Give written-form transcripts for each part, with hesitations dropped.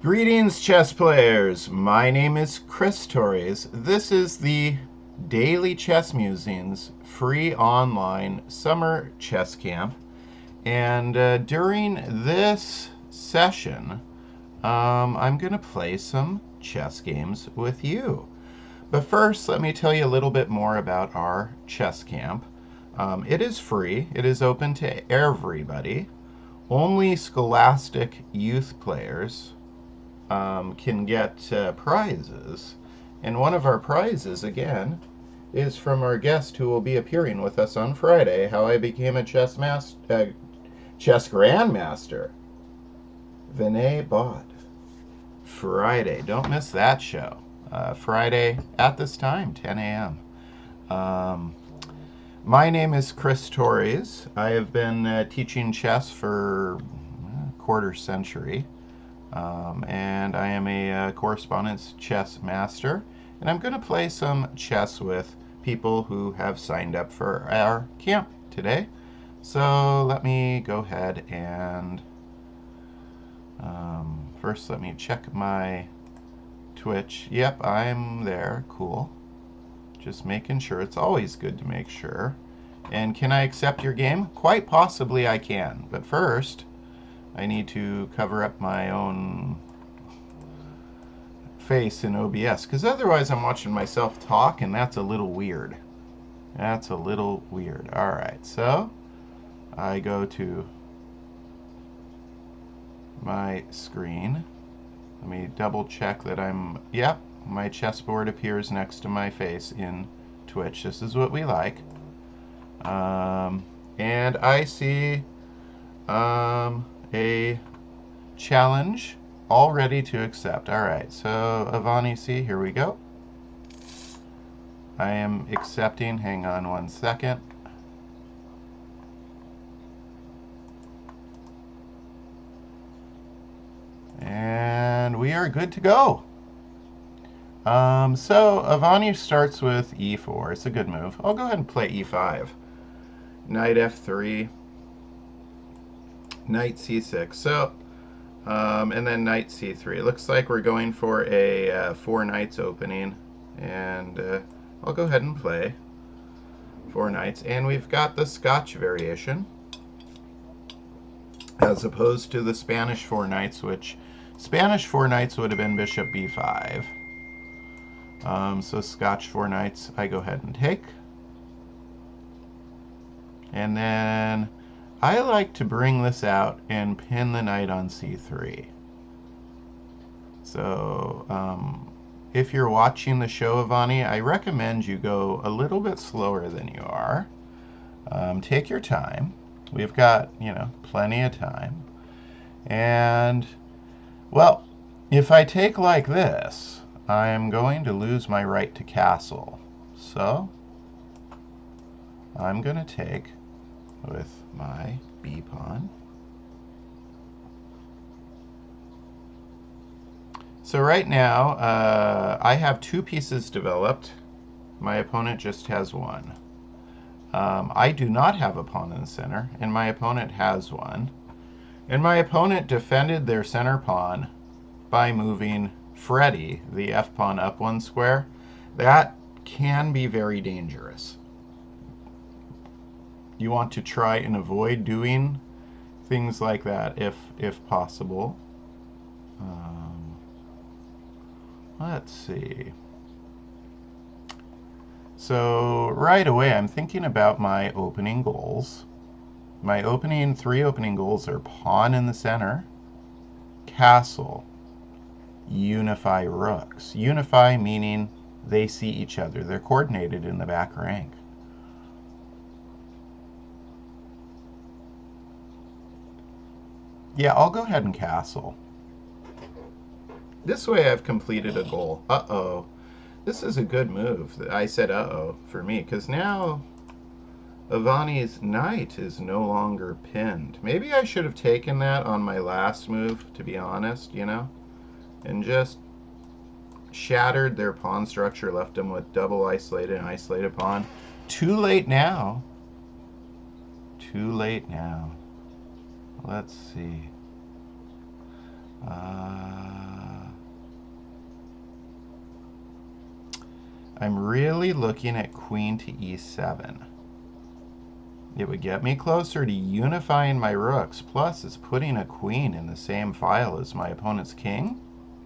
Greetings, chess players. My name is Chris Torres. This is the Daily Chess Musings free online summer chess camp. And during this session, I'm going to play some chess games with you. But first, let me tell you a little bit more about our chess camp. It is free, it is open to everybody. Only Scholastic youth players can get prizes. And one of our prizes, again, is from our guest who will be appearing with us on Friday, How I Became a Chess Grandmaster, Vinay Bod. Friday. Don't miss that show. Friday at this time, 10 a.m. Um, my name is Chris Torres. I have been teaching chess for a quarter century. And I am a correspondence chess master. And I'm going to play some chess with people who have signed up for our camp today. So let me go ahead and first let me check my Twitch. Yep, I'm there. Cool. Just making sure. It's always good to make sure. And can I accept your game? Quite possibly I can. But first, I need to cover up my own face in OBS, because otherwise I'm watching myself talk, and that's a little weird. That's a little weird. Alright, so I go to my screen. Let me double check that yep, my chessboard appears next to my face in Twitch. This is what we like. And I see a challenge all ready to accept. Alright, so Avani C, here we go. I am accepting. Hang on one second. And we are good to go. So Avani starts with e4. It's a good move. I'll go ahead and play e5. Knight f3. Knight c6. So and then knight c3. It looks like we're going for a 4 knights opening, and I'll go ahead and play 4 knights. And we've got the Scotch variation, as opposed to the Spanish 4 knights, which Spanish 4 knights would have been bishop b5. So Scotch 4 knights, I go ahead and take. And then I like to bring this out and pin the knight on c3. So if you're watching the show, Avani, I recommend you go a little bit slower than you are. Take your time. We've got, plenty of time. And, well, if I take like this, I'm going to lose my right to castle. So I'm going to take with my b pawn. So right now, I have 2 pieces developed. My opponent just has 1. I do not have a pawn in the center, and my opponent has one. And my opponent defended their center pawn by moving Freddy, the f-pawn, up 1 square. That can be very dangerous. You want to try and avoid doing things like that if possible. Let's see. So right away I'm thinking about my opening goals. My 3 opening goals are pawn in the center, castle, unify rooks. Unify meaning they see each other. They're coordinated in the back rank. Yeah, I'll go ahead and castle. This way I've completed a goal. Uh-oh. This is a good move. I said uh-oh for me, because now Avani's knight is no longer pinned. Maybe I should have taken that on my last move, to be honest, and just shattered their pawn structure, left them with double isolated and isolated pawn. Too late now. Too late now. Let's see. I'm really looking at queen to e7. It would get me closer to unifying my rooks, plus it's putting a queen in the same file as my opponent's king,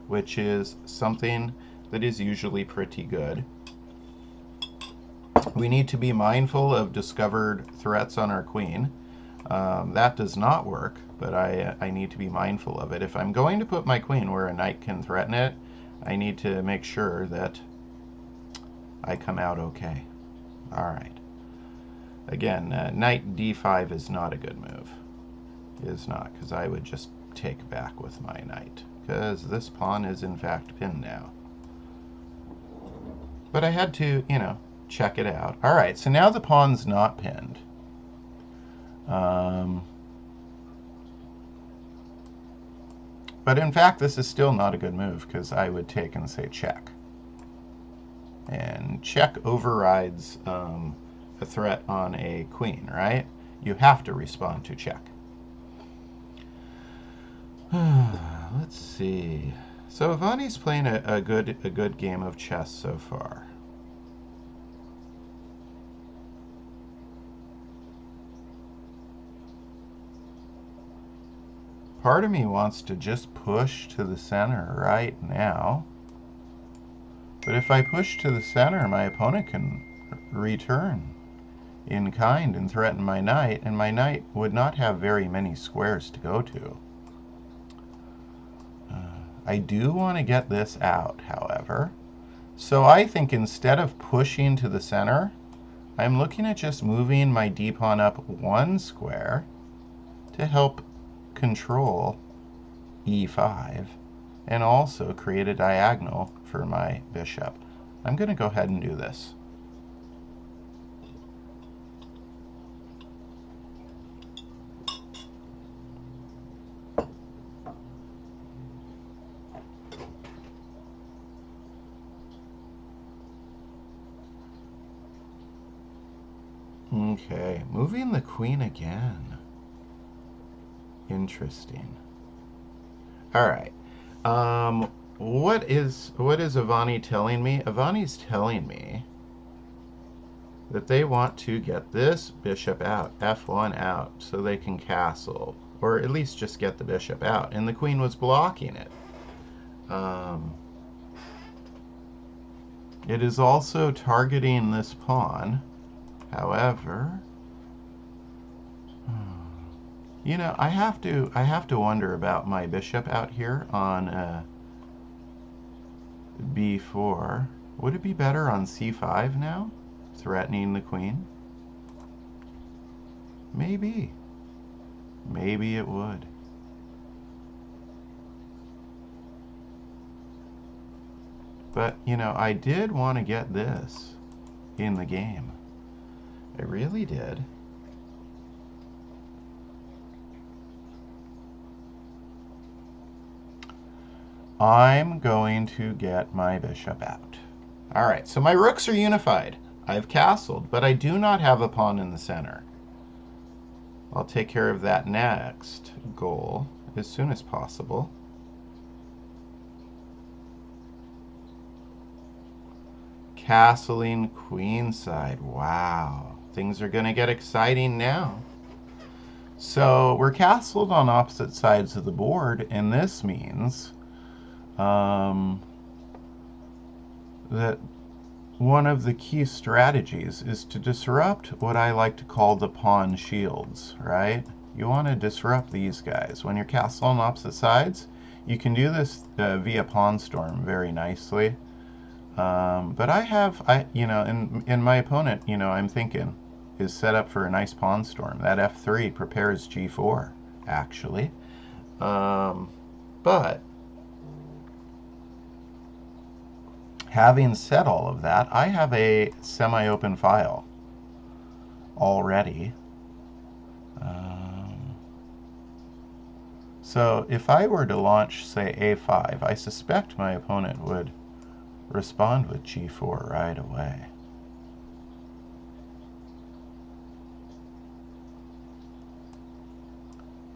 which is something that is usually pretty good. We need to be mindful of discovered threats on our queen. That does not work, but I need to be mindful of it. If I'm going to put my queen where a knight can threaten it, I need to make sure that I come out okay. All right. Again, knight d5 is not a good move. It is not, because I would just take back with my knight, because this pawn is in fact pinned now. But I had to, check it out. All right, so now the pawn's not pinned. But in fact, this is still not a good move, because I would take and say check. And check overrides a threat on a queen, right? You have to respond to check. Let's see. So Ivani's playing a good game of chess so far. Part of me wants to just push to the center right now. But if I push to the center, my opponent can return in kind and threaten my knight, and my knight would not have very many squares to go to. I do want to get this out, however. So I think instead of pushing to the center, I'm looking at just moving my d-pawn up one square to help control e5 and also create a diagonal for my bishop. I'm going to go ahead and do this. Okay, moving the queen again. Interesting. All right. What is Ivani telling me? Ivani's telling me that they want to get this bishop out, f1 out, so they can castle, or at least just get the bishop out. And the queen was blocking it. It is also targeting this pawn. However, I have to wonder about my bishop out here on b4. Would it be better on c5 now, threatening the queen? Maybe. Maybe it would. But, I did want to get this in the game. I really did. I'm going to get my bishop out. All right, so my rooks are unified. I've castled, but I do not have a pawn in the center. I'll take care of that next goal as soon as possible. Castling queenside. Wow. Things are going to get exciting now. So we're castled on opposite sides of the board, and this means that one of the key strategies is to disrupt what I like to call the pawn shields, right? You want to disrupt these guys. When you're castled on opposite sides, you can do this via pawn storm very nicely. But and my opponent, I'm thinking, is set up for a nice pawn storm. That f3 prepares g4, actually. But having said all of that, I have a semi-open file already. So if I were to launch, say, a5, I suspect my opponent would respond with g4 right away.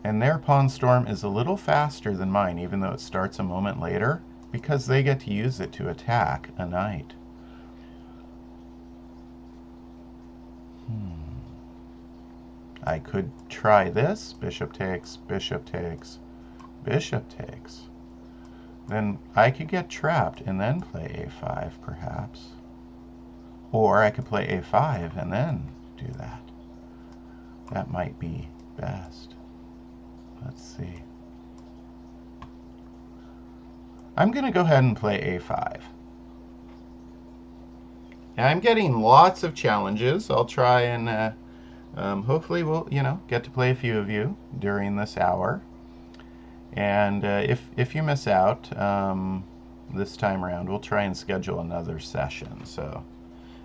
And their pawn storm is a little faster than mine, even though it starts a moment later, because they get to use it to attack a knight. I could try this. Bishop takes, bishop takes, bishop takes. Then I could get trapped and then play a5 perhaps. Or I could play a5 and then do that. That might be best. Let's see. I'm going to go ahead and play a5. And I'm getting lots of challenges. I'll try and hopefully we'll, get to play a few of you during this hour. And if you miss out this time around, we'll try and schedule another session. So,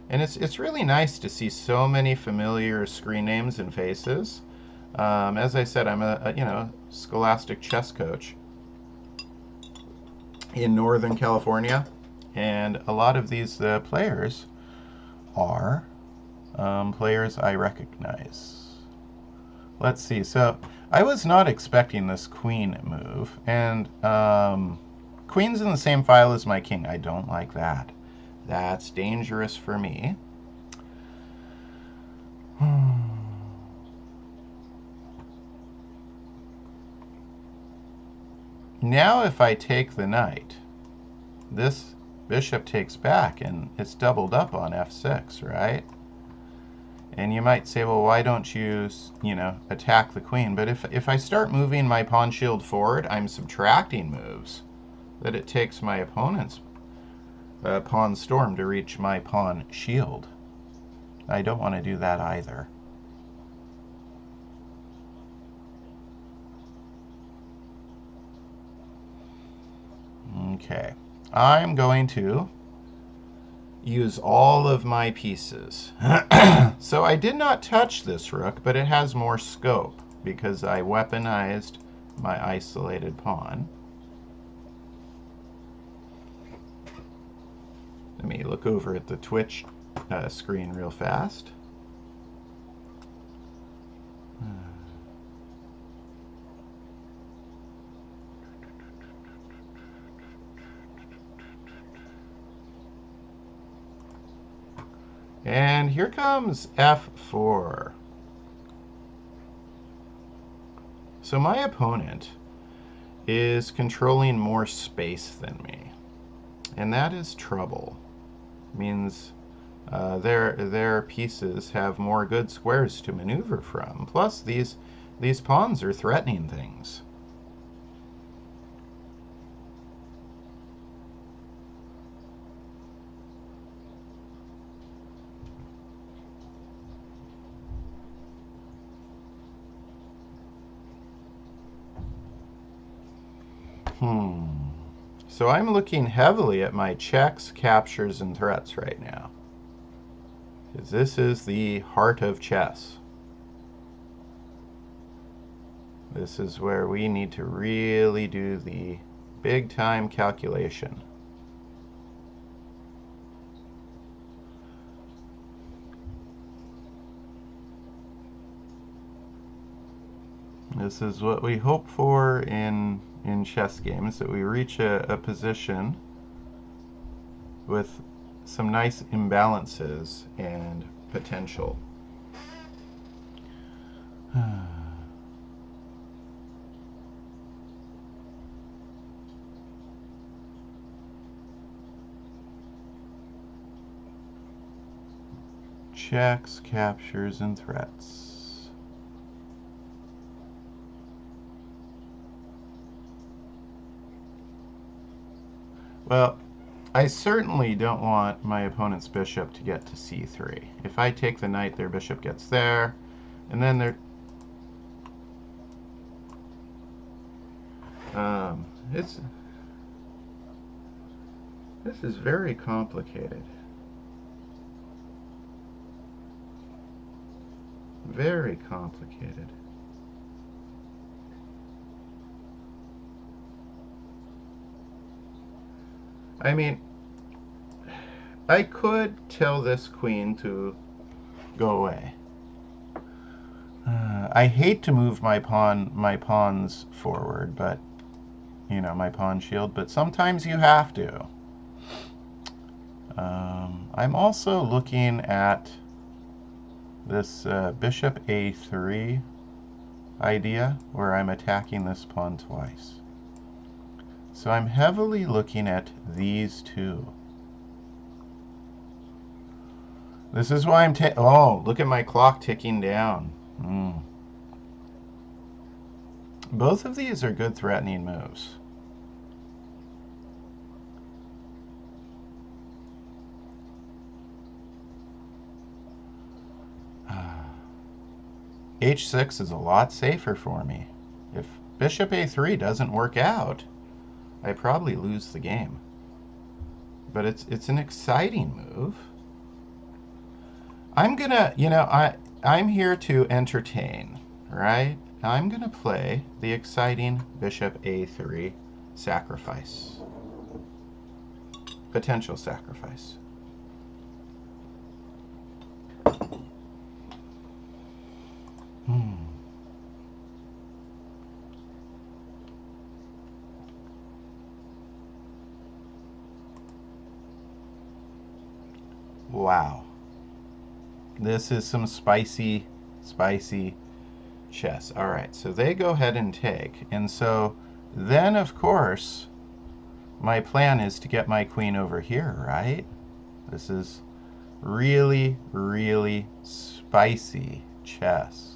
and it's really nice to see so many familiar screen names and faces. As I said, I'm a scholastic chess coach in Northern California, and a lot of these players are players I recognize. Let's see. So I was not expecting this queen move, and queen's in the same file as my king. I don't like that. That's dangerous for me. Now if I take the knight, this bishop takes back, and it's doubled up on f6, right? And you might say, well, why don't you, attack the queen? But if I start moving my pawn shield forward, I'm subtracting moves that it takes my opponent's pawn storm to reach my pawn shield. I don't want to do that either. Okay, I'm going to use all of my pieces. So I did not touch this rook, but it has more scope because I weaponized my isolated pawn. Let me look over at the Twitch screen real fast. And here comes f4. So my opponent is controlling more space than me, and that is trouble. It means their pieces have more good squares to maneuver from. Plus, these pawns are threatening things. So I'm looking heavily at my checks, captures, and threats right now, because this is the heart of chess. This is where we need to really do the big-time calculation. This is what we hope for in chess games, that we reach a position with some nice imbalances and potential. Checks, captures, and threats. Well, I certainly don't want my opponent's bishop to get to c3. If I take the knight, their bishop gets there, and then they're... this is very complicated. Very complicated. I mean, I could tell this queen to go away. I hate to move my pawns forward, but my pawn shield. But sometimes you have to. I'm also looking at this bishop a3 idea where I'm attacking this pawn twice. So I'm heavily looking at these two. This is why I'm oh, look at my clock ticking down. Both of these are good threatening moves. H6 is a lot safer for me. If bishop a3 doesn't work out, I probably lose the game. But it's an exciting move. I'm gonna, I'm here to entertain, right? I'm gonna play the exciting bishop a3 sacrifice. Potential sacrifice. Wow. This is some spicy chess. All right, so they go ahead and take. And so then, of course, my plan is to get my queen over here, right? This is really, really spicy chess.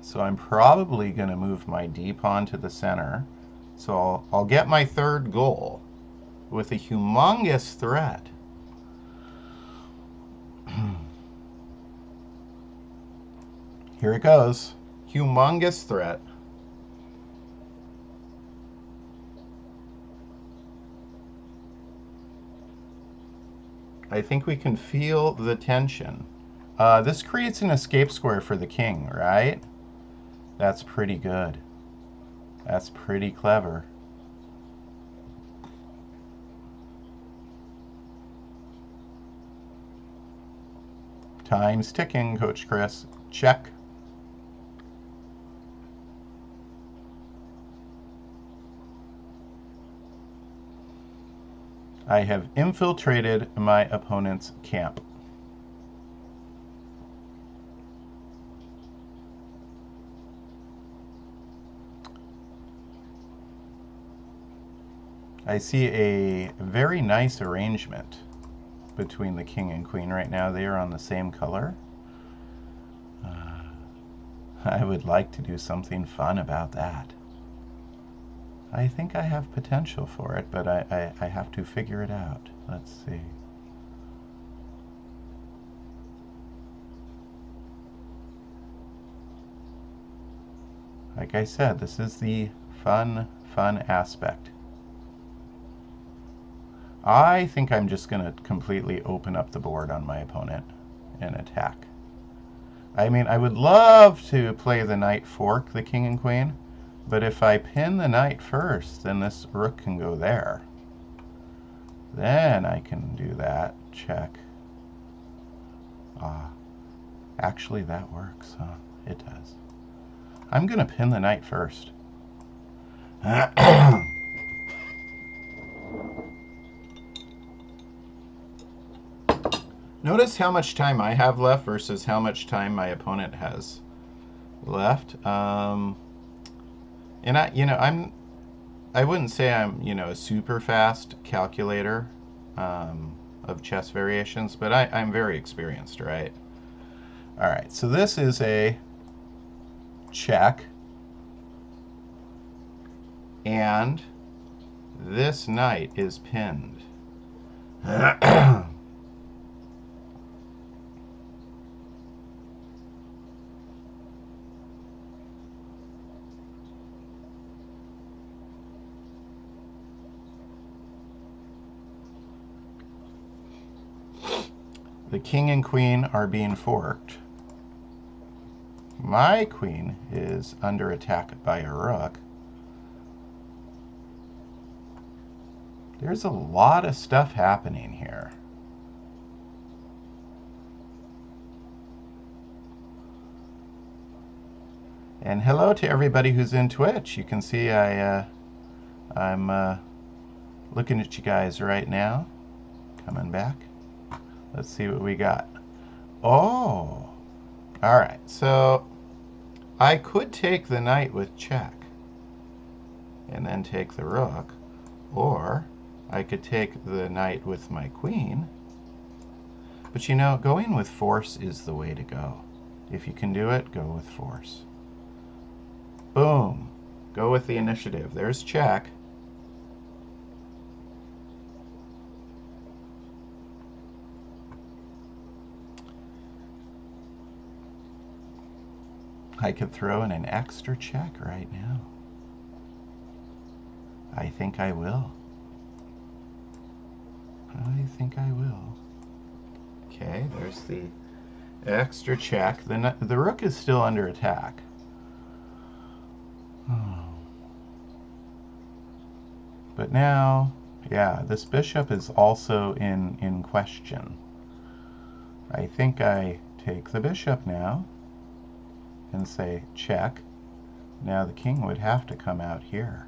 So I'm probably going to move my d pawn to the center. So I'll get my third goal with a humongous threat. Here it goes. Humongous threat. I think we can feel the tension. This creates an escape square for the king, right? That's pretty good. That's pretty clever. Time's ticking, Coach Chris. Check. I have infiltrated my opponent's camp. I see a very nice arrangement between the king and queen right now. They are on the same color. I would like to do something fun about that. I think I have potential for it, but I have to figure it out. Let's see. Like I said, this is the fun aspect. I think I'm just going to completely open up the board on my opponent and attack. I mean, I would love to play the knight fork the king and queen, but if I pin the knight first, then this rook can go there. Then I can do that. Check. Actually, that works, huh? It does. I'm going to pin the knight first. Notice how much time I have left versus how much time my opponent has left. And I wouldn't say I'm, a super fast calculator of chess variations, but I'm very experienced, right? All right, so this is a check, and this knight is pinned. The king and queen are being forked. My queen is under attack by a rook. There's a lot of stuff happening here. And hello to everybody who's in Twitch. You can see I'm looking at you guys right now. Coming back. Let's see what we got. Oh, all right. So I could take the knight with check and then take the rook, or I could take the knight with my queen. But you know, going with force is the way to go. If you can do it, go with force. Boom. Go with the initiative. There's check. I could throw in an extra check right now. I think I will. I think I will. Okay, there's the extra check. The rook is still under attack. But now, yeah, this bishop is also in question. I think I take the bishop now and say check. Now the king would have to come out here.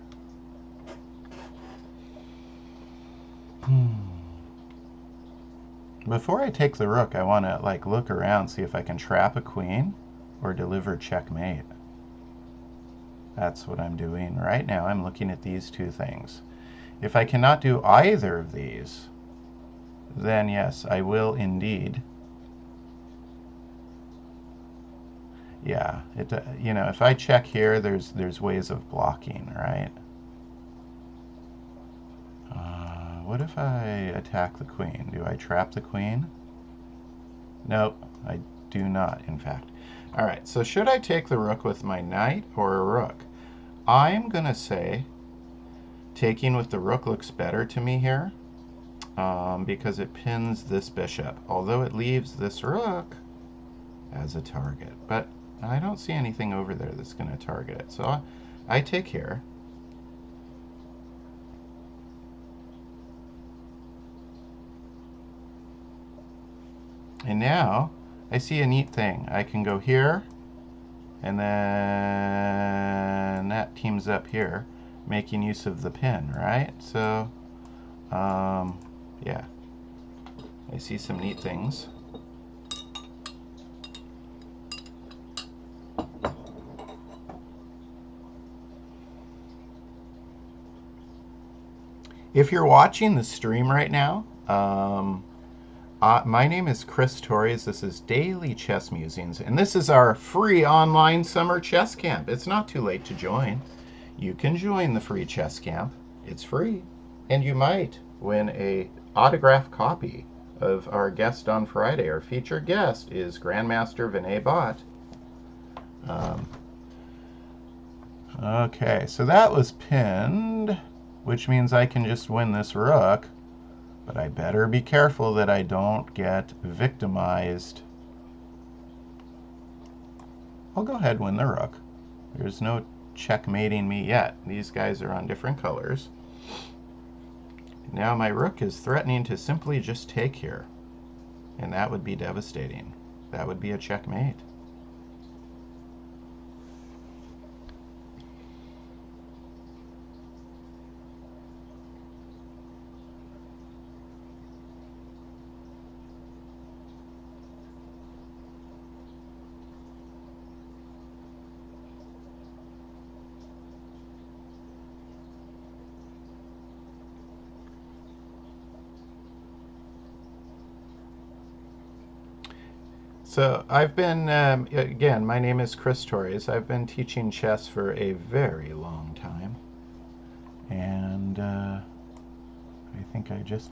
Before I take the rook, I want to like look around, see if I can trap a queen or deliver checkmate. That's what I'm doing right now. I'm looking at these two things. If I cannot do either of these, then yes, I will indeed. Yeah, you know, if I check here, there's ways of blocking, right? What if I attack the queen? Do I trap the queen? Nope, I do not, in fact. All right, so should I take the rook with my knight or a rook? I'm going to say taking with the rook looks better to me here because it pins this bishop, although it leaves this rook as a target. But I don't see anything over there that's going to target it. So I take here. And now I see a neat thing. I can go here, and then that teams up here, making use of the pin, right? So, yeah, I see some neat things. If you're watching the stream right now, my name is Chris Torres. This is Daily Chess Musings, and this is our free online summer chess camp. It's not too late to join. You can join the free chess camp. It's free, and you might win a autographed copy of our guest on Friday. Our featured guest is Grandmaster Vinay Bhatt. Okay, so that was pinned, which means I can just win this rook. But I better be careful that I don't get victimized. I'll go ahead and win the rook. There's no checkmating me yet. These guys are on different colors. Now my rook is threatening to simply just take here. And that would be devastating. That would be a checkmate. So I've been, again, my name is Chris Torres. I've been teaching chess for a very long time. And I think I just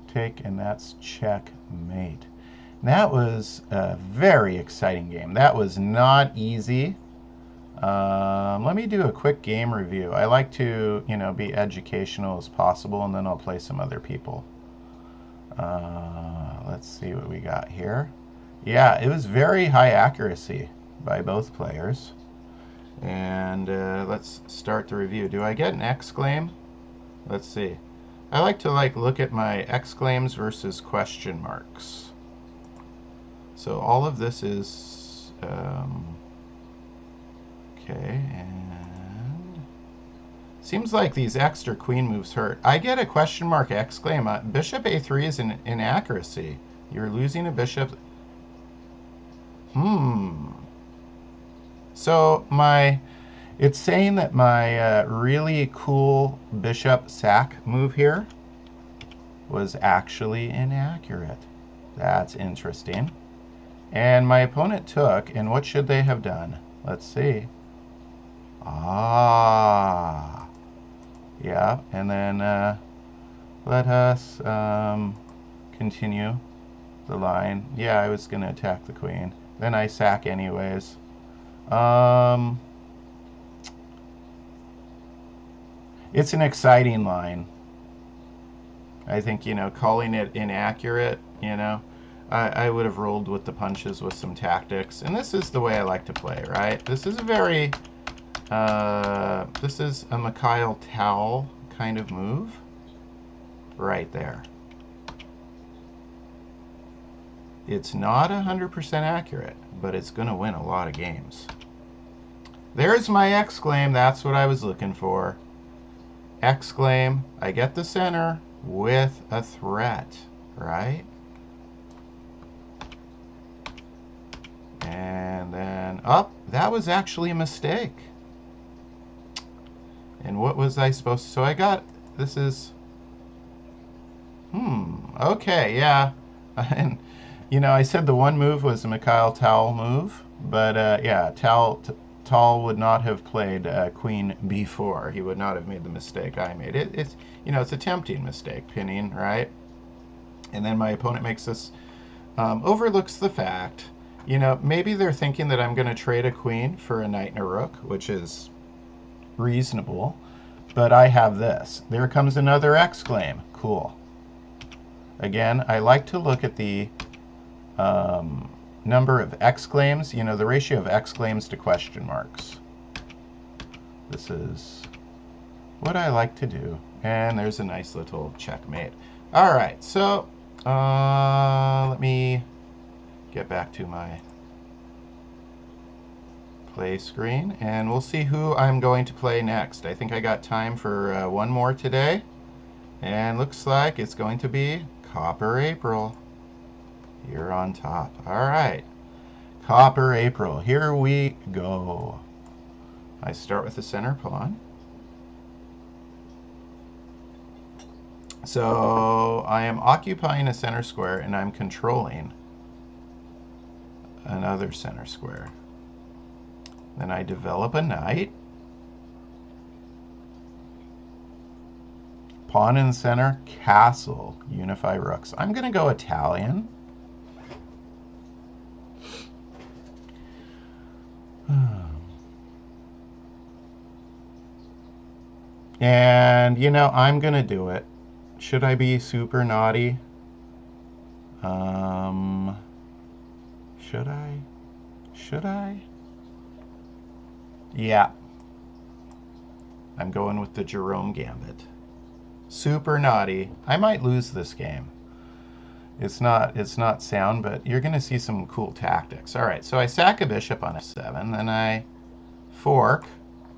take, and that's checkmate. And that was a very exciting game. That was not easy. Let me do a quick game review. I like to, you know, be educational as possible, and then I'll play some other people. Let's see what we got here. Yeah, it was very high accuracy by both players. And let's start the review. Do I get an exclaim? Let's see. I like to look at my exclaims versus question marks. So all of this is okay, and Seems like these extra queen moves hurt. I get a question mark exclaim. Bishop a3 is an inaccuracy. You're losing a bishop. So it's saying that my really cool bishop sack move here was actually inaccurate. That's interesting. And my opponent took, and what should they have done? Let's see. Ah. Yeah, and then let us continue the line. Yeah, I was going to attack the queen. Then I sack anyways. It's an exciting line. I think, calling it inaccurate, I would have rolled with the punches with some tactics. And this is the way I like to play, right? This is a very, this is a Mikhail Tal kind of move right there. It's not 100% accurate, but it's going to win a lot of games. There's my exclaim. That's what I was looking for. Exclaim. I get the center with a threat, right? And then up. That was actually a mistake. And what was I supposed to? So I got, this is, okay, yeah. And, I said the one move was a Mikhail Tal move, but yeah, Tal would not have played Queen B4. He would not have made the mistake I made. It's a tempting mistake, pinning, right? And then my opponent makes this, overlooks the fact, maybe they're thinking that I'm going to trade a queen for a knight and a rook, which is reasonable, but I have this. There comes another exclaim. Cool. Again, I like to look at the number of exclaims, the ratio of exclaims to question marks. This is what I like to do. And there's a nice little checkmate. All right, so let me get back to my play screen, and we'll see who I'm going to play next. I think I got time for one more today, and looks like it's going to be Copper April. You're on top. All right, Copper April, here we go. I start with the center pawn. So I am occupying a center square, and I'm controlling another center square. Then I develop a knight. Pawn in the center, castle, unify rooks. I'm going to go Italian. And, I'm going to do it. Should I be super naughty? Should I? Should I? Yeah. I'm going with the Jerome Gambit. Super naughty. I might lose this game. It's not sound, but you're going to see some cool tactics. All right, so I sack a bishop on f7, then I fork.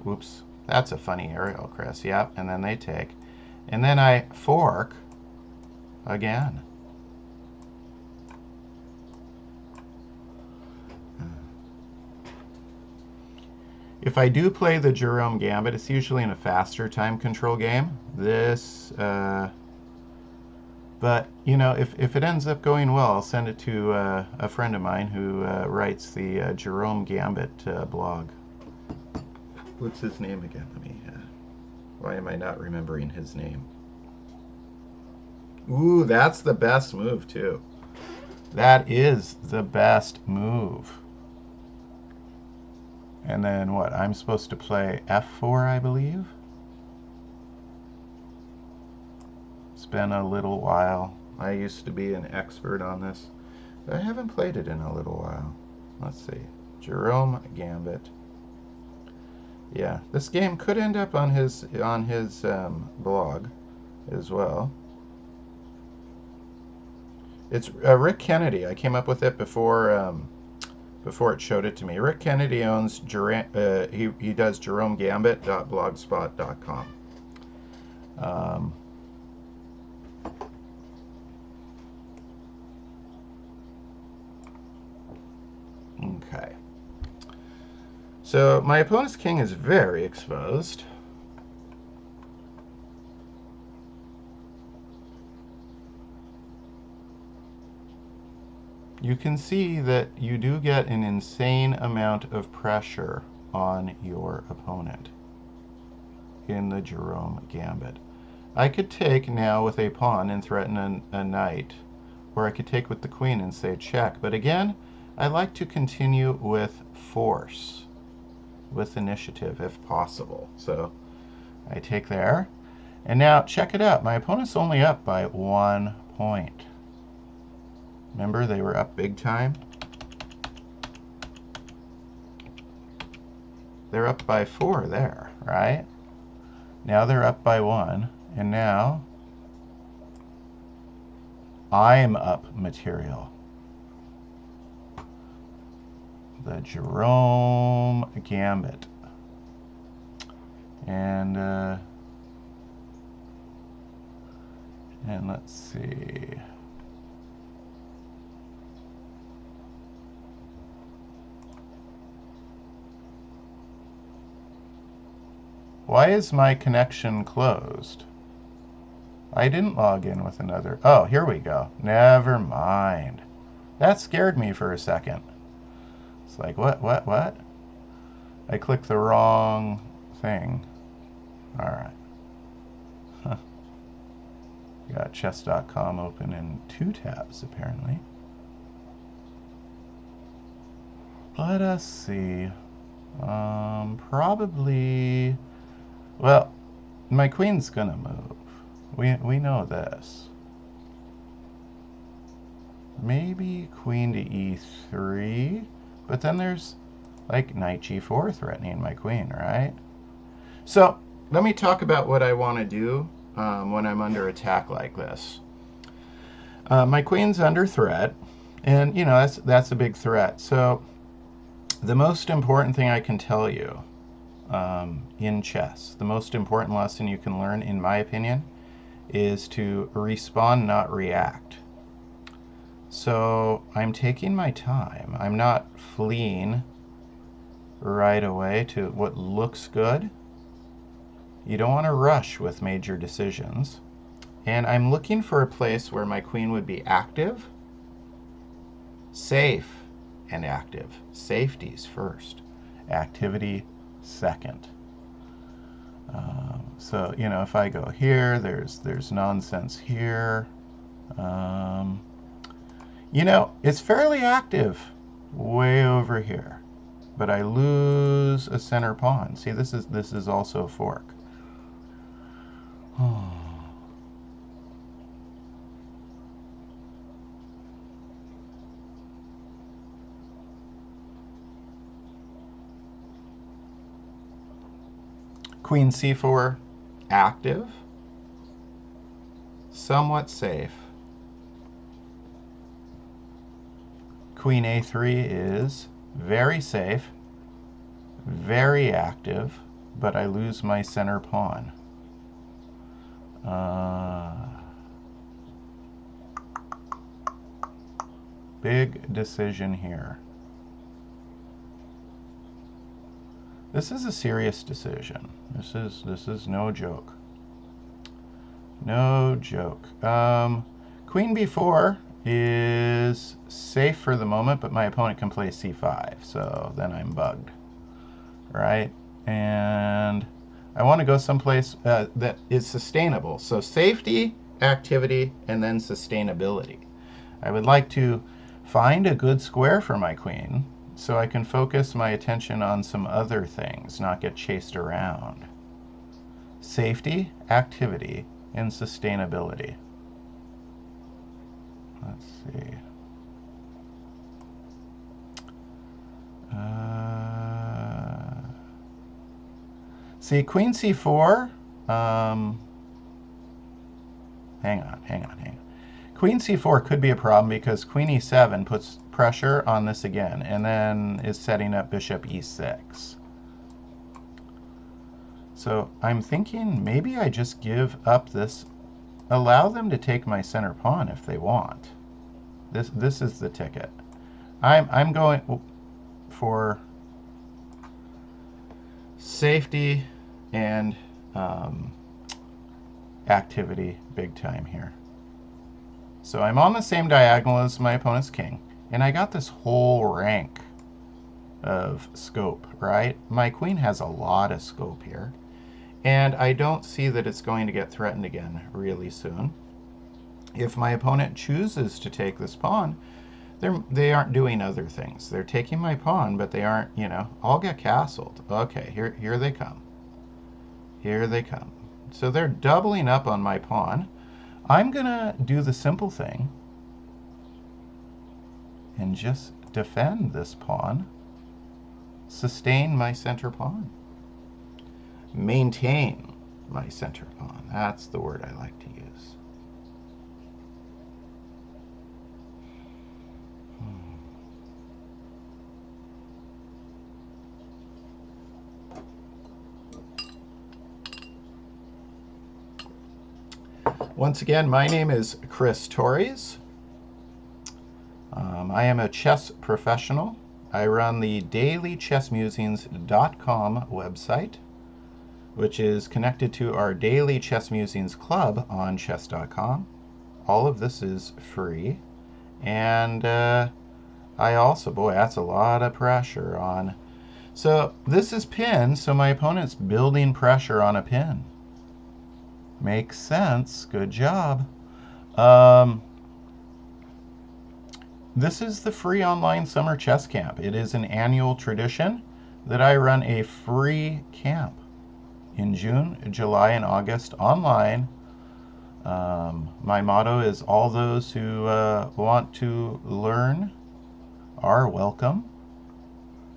Whoops, that's a funny aerial, Chris. Yep, and then they take. And then I fork again. If I do play the Jerome Gambit, it's usually in a faster time control game. This, but, if it ends up going well, I'll send it to a friend of mine who writes the Jerome Gambit blog. What's his name again? Why am I not remembering his name? Ooh, that's the best move, too. That is the best move. And then what? I'm supposed to play f4, I believe. It's been a little while. I used to be an expert on this. But I haven't played it in a little while. Let's see. Jerome Gambit. Yeah, this game could end up on his blog as well. It's Rick Kennedy. I came up with it before before it showed it to me. Rick Kennedy owns, he does jeromegambit.blogspot.com. Okay. So my opponent's king is very exposed. You can see that you do get an insane amount of pressure on your opponent in the Jerome Gambit. I could take now with a pawn and threaten a knight, or I could take with the queen and say check. But again, I like to continue with force, with initiative if possible. So I take there. And now check it out. My opponent's only up by 1 point. Remember, they were up big time. They're up by 4 there, right? Now they're up by 1, and now I'm up material. The Jerome Gambit. And let's see. Why is my connection closed? I didn't log in with another. Oh, here we go. Never mind. That scared me for a second. It's like, what? I clicked the wrong thing. All right. Huh. Got chess.com open in 2 tabs, apparently. Let us see. Probably... Well, my queen's gonna move. We know this. Maybe queen to e3, but then there's like knight g4 threatening my queen, right? So let me talk about what I want to do when I'm under attack like this. My queen's under threat, and you know that's a big threat. So the most important thing I can tell you in chess, the most important lesson you can learn, in my opinion, is to respond, not react. So I'm taking my time. I'm not fleeing right away to what looks good. You don't want to rush with major decisions. And I'm looking for a place where my queen would be active, safe, and active. Safety's first. Activity second. So, you know, if I go here, there's nonsense here. You know, it's fairly active way over here, but I lose a center pawn. See, this is also a fork. Queen c4, active, somewhat safe. Queen a3 is very safe, very active, but I lose my center pawn. Big decision here. This is a serious decision. This is no joke. No joke. Queen b4 is safe for the moment, but my opponent can play c5, so then I'm bugged, right? And I want to go someplace that is sustainable. So safety, activity, and then sustainability. I would like to find a good square for my queen so I can focus my attention on some other things, not get chased around. Safety, activity, and sustainability. Let's see. See, queen c4. Hang on. Queen c4 could be a problem because queen e7 puts pressure on this again and then is setting up bishop e6. So I'm thinking maybe I just give up this, allow them to take my center pawn if they want. This is the ticket. I'm going for safety and activity big time here. So I'm on the same diagonal as my opponent's king, and I got this whole rank of scope, right? My queen has a lot of scope here, and I don't see that it's going to get threatened again really soon. If my opponent chooses to take this pawn, they aren't doing other things. They're taking my pawn, but they aren't, you know, I'll get castled. Okay, here they come. Here they come. So they're doubling up on my pawn. I'm going to do the simple thing and just defend this pawn, sustain my center pawn, maintain my center pawn. That's the word I like to use. Once again, my name is Chris Torres. I am a chess professional. I run the dailychessmusings.com website, which is connected to our Daily Chess Musings Club on chess.com. All of this is free. And I also, boy, that's a lot of pressure on. So this is pin, so my opponent's building pressure on a pin. Makes sense. Good job. This is the free online summer chess camp. It is an annual tradition that I run a free camp in June, July, and August online. My motto is all those who want to learn are welcome.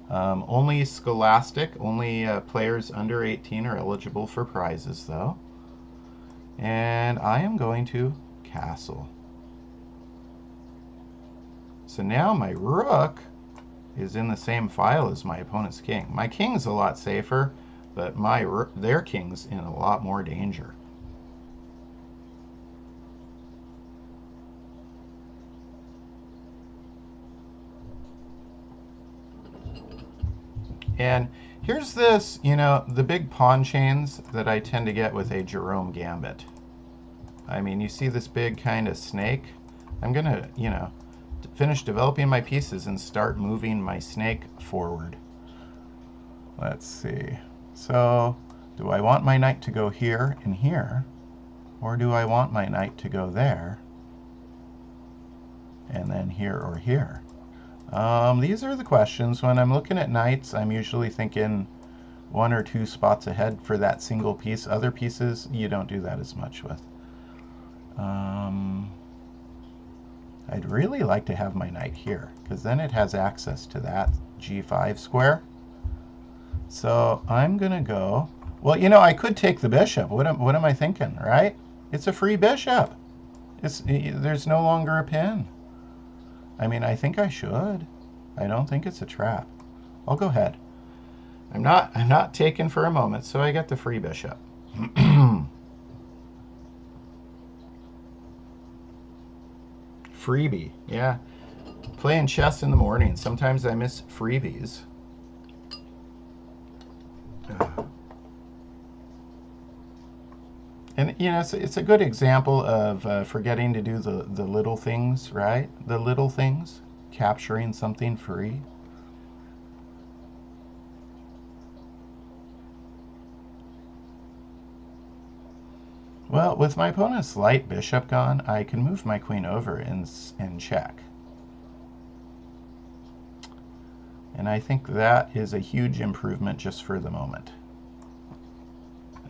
Only Scholastic, only players under 18 are eligible for prizes though. And I am going to castle. So now my rook is in the same file as my opponent's king. My king's a lot safer, but their king's in a lot more danger. And here's this, you know, the big pawn chains that I tend to get with a Jerome Gambit. I mean, you see this big kind of snake? I'm going to, you know, finish developing my pieces and start moving my snake forward. Let's see. So, do I want my knight to go here and here? Or do I want my knight to go there and then here or here? These are the questions. When I'm looking at knights, I'm usually thinking 1 or 2 spots ahead for that single piece. Other pieces, you don't do that as much with. I'd really like to have my knight here, because then it has access to that g5 square. So I'm going to go, well, you know, I could take the bishop. What am I thinking, right? It's a free bishop. There's no longer a pin. I mean, I think I should. I don't think it's a trap. I'll go ahead. I'm not taken for a moment, so I get the free bishop. Freebie, yeah. Playing chess in the morning. Sometimes I miss freebies. And, you know, it's a good example of forgetting to do the little things, right? The little things, capturing something free. Well, with my opponent's light bishop gone, I can move my queen over and check. And I think that is a huge improvement just for the moment.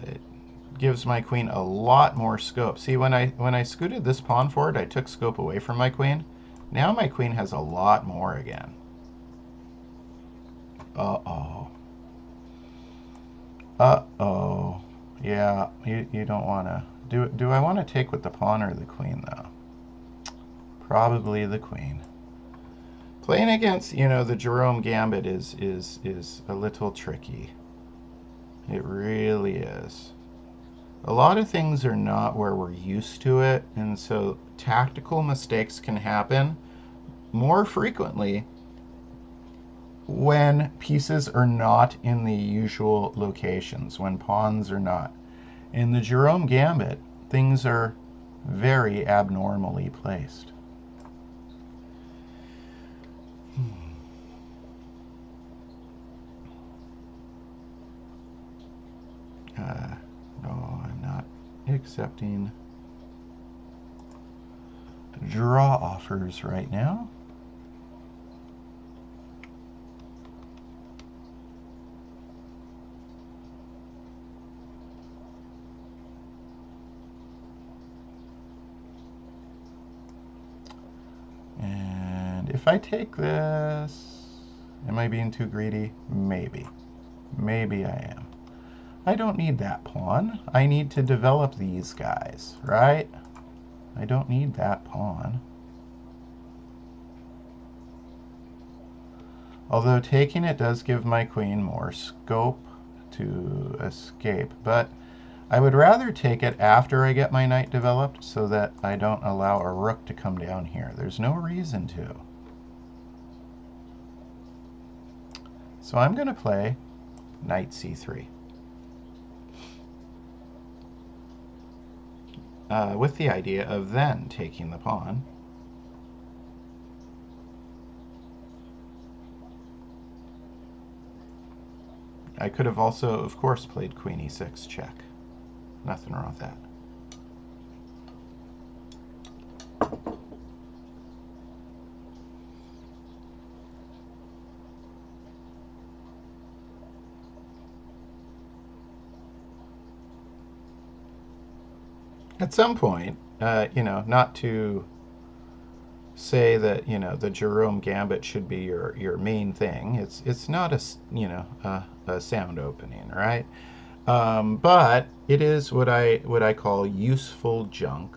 It gives my queen a lot more scope. See, when I scooted this pawn forward, I took scope away from my queen. Now my queen has a lot more again. Uh-oh. Uh-oh. Yeah, you don't want to. Do I want to take with the pawn or the queen, though? probably the queen. Playing against, the Jerome Gambit is a little tricky. It really is. A lot of things are not where we're used to it, and so tactical mistakes can happen more frequently when pieces are not in the usual locations, when pawns are not. In the Jerome Gambit, things are very abnormally placed. No, I'm not accepting draw offers right now. And if I take this, am I being too greedy? Maybe. Maybe I am. I don't need that pawn. I need to develop these guys, right? I don't need that pawn. Although taking it does give my queen more scope to escape, but I would rather take it after I get my knight developed so that I don't allow a rook to come down here. There's no reason to. So I'm going to play knight c3. With the idea of then taking the pawn. I could have also, of course, played queen e6 check. Nothing wrong with that. At some point, not to say that the Jerome Gambit should be your main thing. It's not a sound opening, right? But it is what I call useful junk.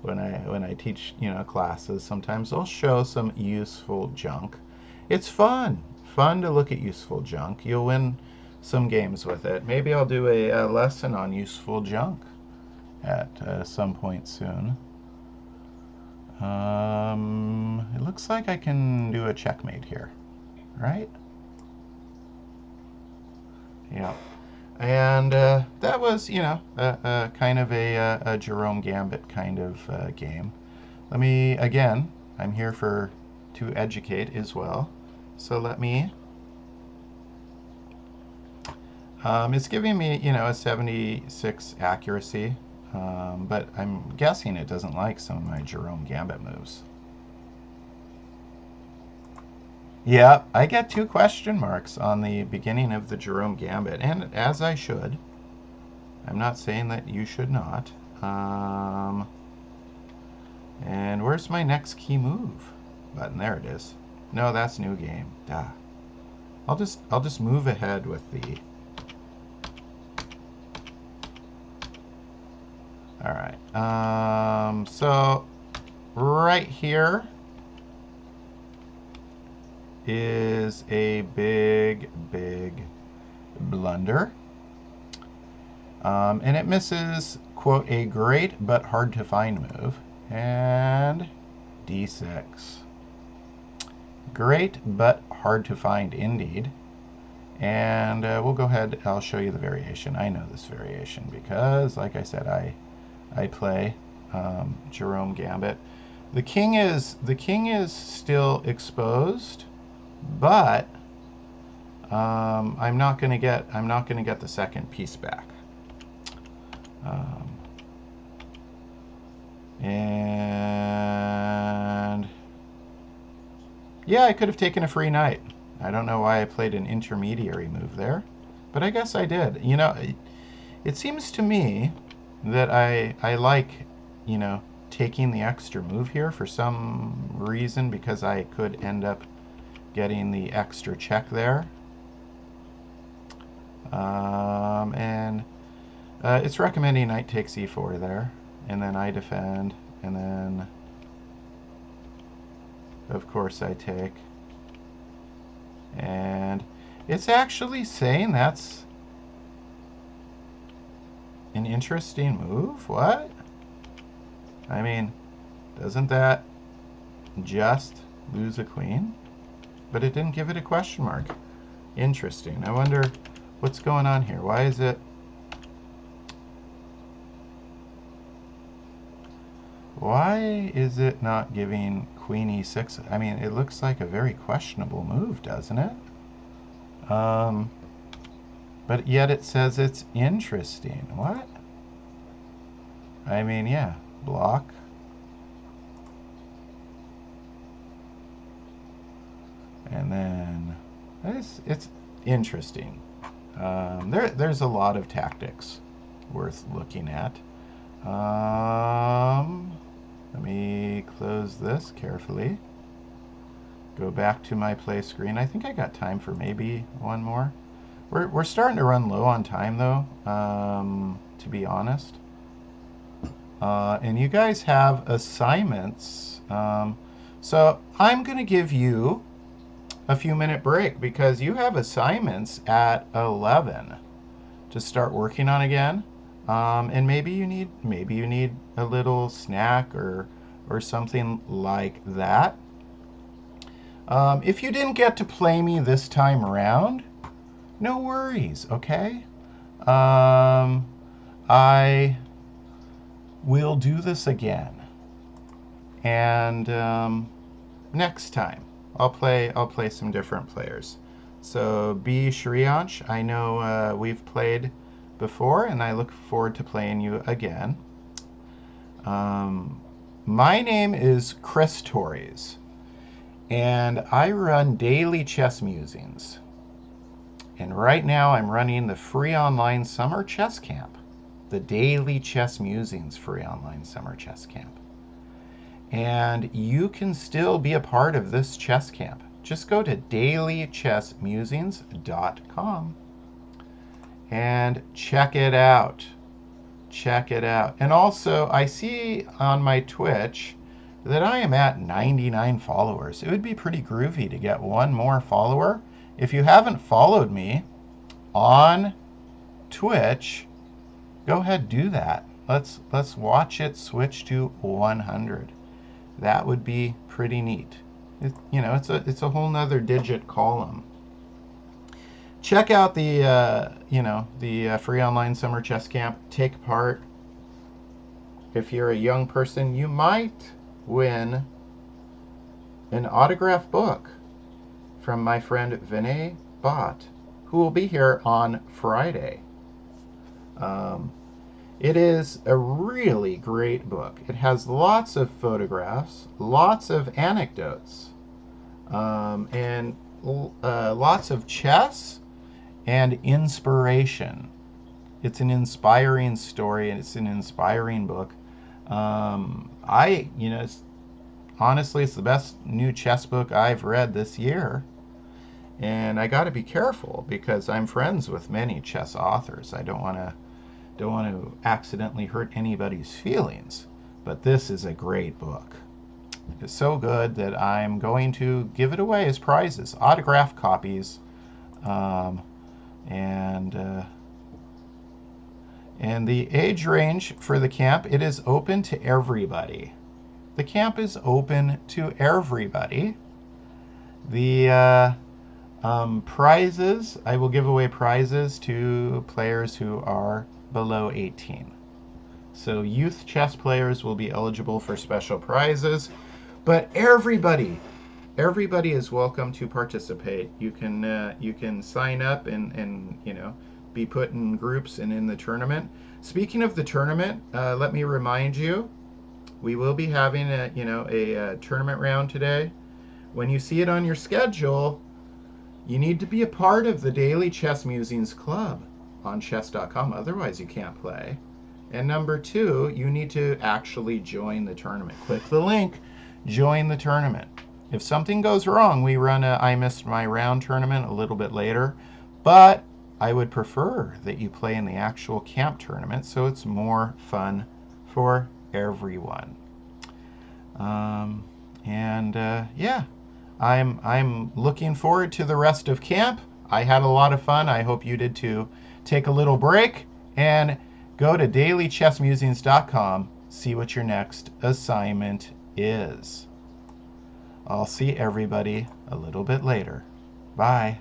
when I teach classes, sometimes I'll show some useful junk. It's fun to look at useful junk. You'll win some games with it. Maybe I'll do a lesson on useful junk at some point soon. It looks like I can do a checkmate here, right? Yeah. And that was, kind of a Jerome Gambit kind of game. Let me, again, I'm here to educate as well. So let me, it's giving me, a 76 accuracy. But I'm guessing it doesn't like some of my Jerome Gambit moves. Yeah, I get 2 question marks on the beginning of the Jerome Gambit, and as I should. I'm not saying that you should not. And where's my next key move button? There it is. No, that's new game. Duh. I'll just move ahead with the. All right. So right here is a big blunder. And it misses, quote, a great but hard to find move. And d6. Great but hard to find indeed. And we'll go ahead, I'll show you the variation. I know this variation because, like I said, I play Jerome Gambit. The king is still exposed, but I'm not going to get the second piece back. And yeah, I could have taken a free knight. I don't know why I played an intermediary move there, but I guess I did. It seems to me that I like, taking the extra move here for some reason, because I could end up getting the extra check there. And it's recommending knight takes e4 there, and then I defend, and then of course I take. And it's actually saying that's an interesting move. What? I mean, doesn't that just lose a queen? But it didn't give it a question mark. Interesting. I wonder what's going on here. Why is it... Why is it not giving queen e6? I mean, it looks like a very questionable move, doesn't it? But yet it says it's interesting. What? I mean, yeah, block. And then it's interesting. There's a lot of tactics worth looking at. Let me close this carefully. Go back to my play screen. I think I got time for maybe one more. We're starting to run low on time though, to be honest. And you guys have assignments. So I'm going to give you a few minute break because you have assignments at 11 to start working on again. And maybe you need a little snack or something like that. If you didn't get to play me this time around, no worries, okay? I will do this again, and next time I'll play some different players. So B. Shriyansh, I know we've played before, and I look forward to playing you again. My name is Chris Torres, and I run daily chess musings. And right now I'm running the free online summer chess camp, the daily chess musings free online summer chess camp. And you can still be a part of this chess camp. Just go to dailychessmusings.com and check it out. Check it out. And also, I see on my Twitch that I am at 99 followers. It would be pretty groovy to get one more follower. If you haven't followed me on Twitch, go ahead, do that. Let's watch it switch to 100. That would be pretty neat. It's a whole nother digit column. Check out the free online summer chess camp. Take part. If you're a young person, you might win an autographed book from my friend Vinay Bhatt, who will be here on Friday. It is a really great book. It has lots of photographs, lots of anecdotes, and lots of chess and inspiration. It's an inspiring story, and it's an inspiring book. Honestly, it's the best new chess book I've read this year. And I got to be careful because I'm friends with many chess authors. I don't want to accidentally hurt anybody's feelings. But this is a great book. It's so good that I'm going to give it away as prizes, autographed copies, and the age range for the camp, it is open to everybody. The camp is open to everybody. The prizes, I will give away prizes to players who are below 18. So youth chess players will be eligible for special prizes, but everybody is welcome to participate. You can sign up and be put in groups and in the tournament. Speaking of the tournament, let me remind you, we will be having a tournament round today. When you see it on your schedule, you need to be a part of the Daily Chess Musings Club on chess.com. Otherwise, you can't play. And number 2, you need to actually join the tournament. Click the link, join the tournament. If something goes wrong, we run a I Missed My Round tournament a little bit later. But I would prefer that you play in the actual camp tournament so it's more fun for everyone. And yeah, I'm looking forward to the rest of camp. I had a lot of fun. I hope you did too. Take a little break and go to dailychessmusings.com. See what your next assignment is. I'll see everybody a little bit later. Bye.